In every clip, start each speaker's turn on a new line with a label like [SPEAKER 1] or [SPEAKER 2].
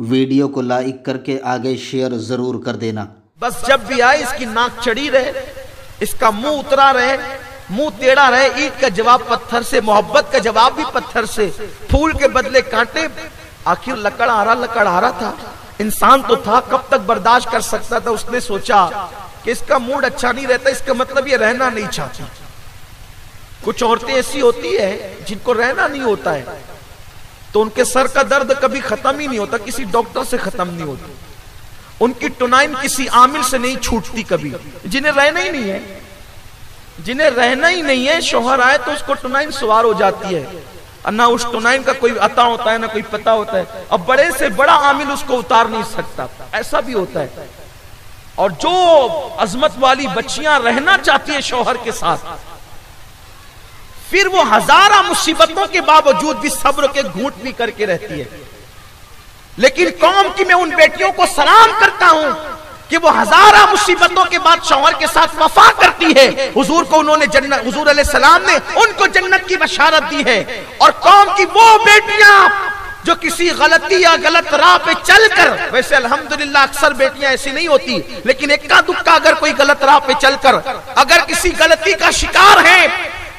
[SPEAKER 1] Video को like करके आगे शेयर जरूर कर देना।
[SPEAKER 2] बस जब भी आए इसकी नाक चढ़ी रहे, इसका मुंह उतरा रहे, मुंह टेढ़ा रहे। ईंट का जवाब पत्थर से, मोहब्बत का जवाब भी पत्थर से, फूल के बदले कांटे। आखिर लकड़ आ रहा था। इंसान तो था, कब तक बर्दाश्त कर सकता था। उसने सोचा कि इसका मूड अच्छा नहीं रहता, इसका मतलब ये रहना नहीं चाहती। कुछ औरतें ऐसी होती है जिनको रहना नहीं होता है, तो उनके सर का दर्द कभी खत्म ही नहीं होता, किसी डॉक्टर से खत्म नहीं होता। उनकी टुनाइन किसी आमिल से नहीं छूटती कभी। जिन्हें रहना ही नहीं है, जिन्हें रहना ही नहीं है, शौहर आए तो उसको टुनाइन सवार हो जाती है। ना उस टुनाइन का कोई अता होता है, ना कोई पता होता है। अब बड़े से बड़ा आमिल उसको उतार नहीं सकता, ऐसा भी होता है। और जो अजमत वाली बच्चियां रहना चाहती है शौहर के साथ, फिर वो हजारा मुसीबतों के बावजूद भी सब्र के घूंट भी करके रहती है। लेकिन कौम की मैं उन बेटियों को सलाम करता हूं कि वो हजारा मुसीबतों के बाद शौहर के साथ वफा करती है। हुजूर को उन्होंने जन्नत, हुजूर अलैहिस्सलाम ने उनको जन्नत की बशारत दी है। और कौम की वो बेटियां जो किसी गलती या गलत राह पे चलकर, वैसे अल्हम्दुलिल्लाह अक्सर बेटियां ऐसी नहीं होती, लेकिन इक्का दुक्का अगर कोई गलत राह पे चलकर अगर किसी गलती का शिकार है,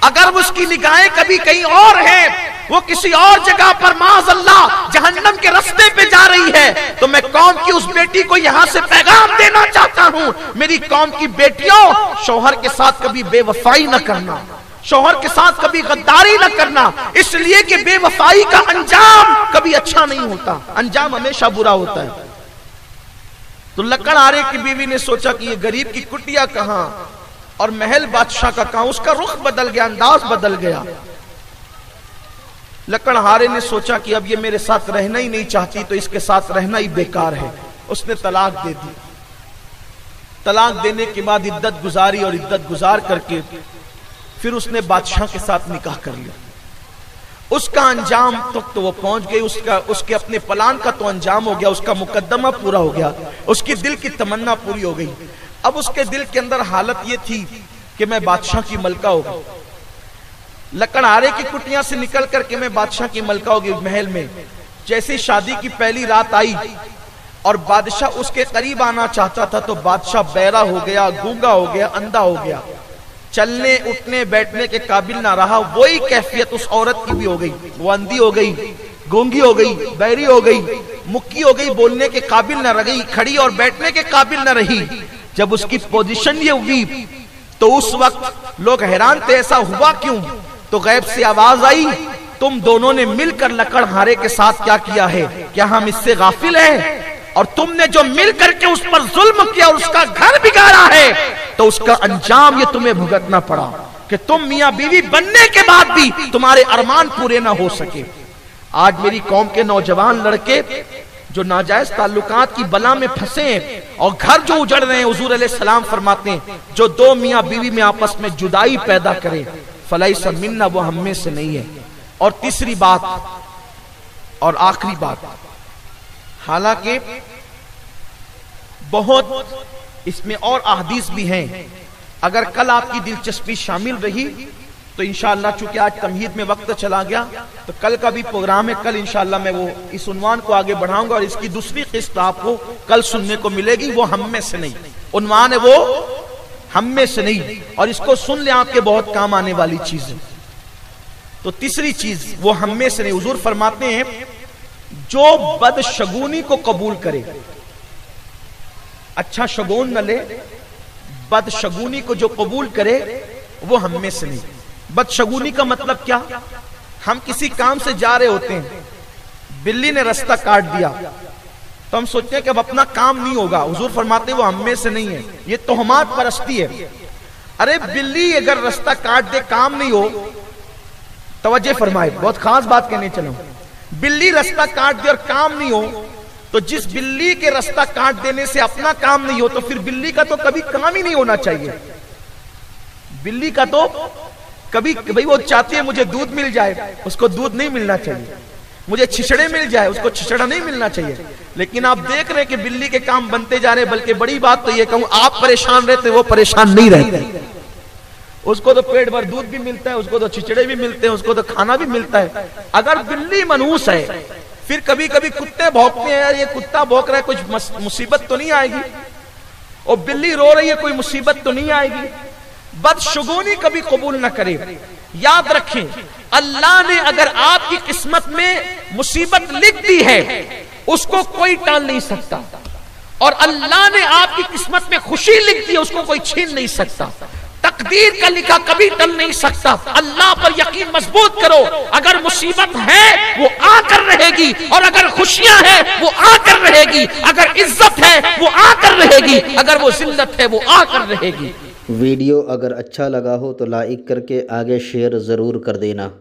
[SPEAKER 2] अगर उसकी निगाहें कभी कहीं और है, वो किसी और जगह पर माज़अल्लाह जहन्नम के रास्ते पे जा रही है, तो मैं कौम की उस बेटी को यहां से पैगाम देना चाहता हूं, मेरी कौम की बेटियों, शौहर के साथ कभी बेवफाई न करना, शौहर के साथ कभी गद्दारी न करना। इसलिए कि बेवफाई का अंजाम कभी अच्छा नहीं होता, अंजाम हमेशा बुरा होता है। तो लकड़हारे की बीवी ने सोचा कि ये गरीब की कुटिया कहां और महल बादशाह का कहां। उसका रुख बदल गया, अंदाज बदल गया। लकड़हारे ने सोचा कि अब ये मेरे साथ रहना ही नहीं चाहती, तो इसके साथ रहना ही बेकार है। उसने तलाक दे दी। तलाक देने के बाद इद्दत गुजारी और इद्दत गुजार करके फिर उसने बादशाह के साथ निकाह कर लिया। उसका अंजाम तक तो वो पहुंच गई, उसके अपने प्लान का तो अंजाम हो गया, उसका मुकद्दमा पूरा हो गया, उसकी दिल की तमन्ना पूरी हो गई। अब उसके दिल के अंदर हालत ये थी कि मैं बादशाह की मलका हो गई। लकड़हारे की कुटिया से निकल करके मैं बादशाह की मलका हो गई महल में। जैसे शादी की पहली रात आई और बादशाह उसके करीब आना चाहता था, तो बादशाह बहरा हो गया, गूंगा हो गया, अंधा हो गया, चलने उठने बैठने के काबिल ना रहा। वही कैफियत उस औरत की भी हो गई। वो अंधी हो गई, गूंगी हो गई, बहरी हो गई, मुक्की हो गई, बोलने के काबिल न रही, खड़ी और बैठने के काबिल न रही। जब उसकी पोजीशन ये हुई तो उस वक्त लोग हैरान थे, ऐसा हुआ क्यों? तो गैब से आवाज आई, तुम दोनों ने मिलकर लकड़हारे के साथ क्या किया है? क्या हम इससे गाफिल हैं? और तुमने जो मिल करके उस पर जुल्म किया और उसका घर बिगाड़ा है, तो उसका अंजाम ये तुम्हें भुगतना पड़ा कि तुम मियां बीवी बनने के बाद भी तुम्हारे अरमान पूरे ना हो सके। आज मेरी कौम के नौजवान लड़के जो नाजायज ताल्लुकात की बला में फंसे हैं और घर जो उजड़ रहे हैं, हुजूर अलैहिस्सलाम फरमाते हैं, जो दो मियां बीवी में आपस में जुदाई पैदा करे, फलैसा मिन्ना, वो हम में से नहीं है। और तीसरी बात और आखिरी बात, हालांकि बहुत इसमें और अहदीस भी हैं, अगर कल आपकी दिलचस्पी शामिल रही तो इंशाअल्लाह, चूंकि आज तमहीद में वक्त चला गया, तो कल का भी प्रोग्राम है। कल इंशाअल्लाह मैं वो इस उन्वान को आगे बढ़ाऊंगा और इसकी दूसरी किस्त आपको कल सुनने को मिलेगी। वो हम में से नहीं, उन्वान है वो हम में से नहीं, और इसको सुन ले, आपके बहुत काम आने वाली चीज है। तो तीसरी चीज, वो हम में से नहीं। हुजूर फरमाते हैं, जो बदशगुनी को कबूल करे, अच्छा शगुन न ले, बदशगुनी को जो कबूल करे वो हम में से नहीं। बदशगुनी का मतलब क्या? हम किसी काम से जा रहे होते हैं, बिल्ली ने रास्ता काट दिया, तो हम सोचते हैं कि अब अपना काम नहीं होगा। हुजूर फरमाते हैं वो हम में से नहीं है, ये तोहमात परस्ती है। अरे बिल्ली अगर रास्ता काट दे, काम नहीं हो, तवज्जो फरमाए, बहुत खास बात कहने चला, बिल्ली रास्ता काट दे और काम नहीं हो, तो जिस बिल्ली के रास्ता काट देने से अपना काम नहीं हो, तो फिर बिल्ली का तो कभी काम ही नहीं होना चाहिए। बिल्ली का तो कभी, भाई वो चाहती है मुझे दूध मिल जाए, उसको दूध नहीं मिलना चाहिए, मुझे छिछड़े मिल जाए, उसको छिछड़ा नहीं मिलना चाहिए। लेकिन आप देख रहे हैं कि बिल्ली के काम बनते जा रहे हैं। बल्कि बड़ी बात तो ये कहूं, आप परेशान रहते, वो परेशान नहीं रहते। उसको तो पेट भर दूध भी मिलता है, उसको तो छिचड़े भी मिलते हैं, उसको तो खाना भी मिलता है। अगर बिल्ली मनहूस है, फिर कभी कभी कुत्ते भौंकते हैं, यार ये कुत्ता भौंक रहा है, कुछ मुसीबत तो नहीं आएगी, और बिल्ली रो रही है, कोई मुसीबत तो नहीं आएगी। बदशुगूनी कभी कबूल ना करें। याद रखें, अल्लाह ने अगर आपकी किस्मत में मुसीबत लिख दी है, उसको कोई टाल नहीं सकता, और अल्लाह ने आपकी किस्मत में खुशी लिख दी है, उसको कोई छीन नहीं सकता। तकदीर का लिखा कभी टल नहीं सकता। अल्लाह पर यकीन मजबूत करो, अगर मुसीबत है वो आकर रहेगी, और अगर खुशियां हैं वो आकर रहेगी, अगर इज्जत है वो आकर रहेगी, अगर वो जिल्लत है वो आकर रहेगी।
[SPEAKER 1] वीडियो अगर अच्छा लगा हो तो लाइक करके आगे शेयर ज़रूर कर देना।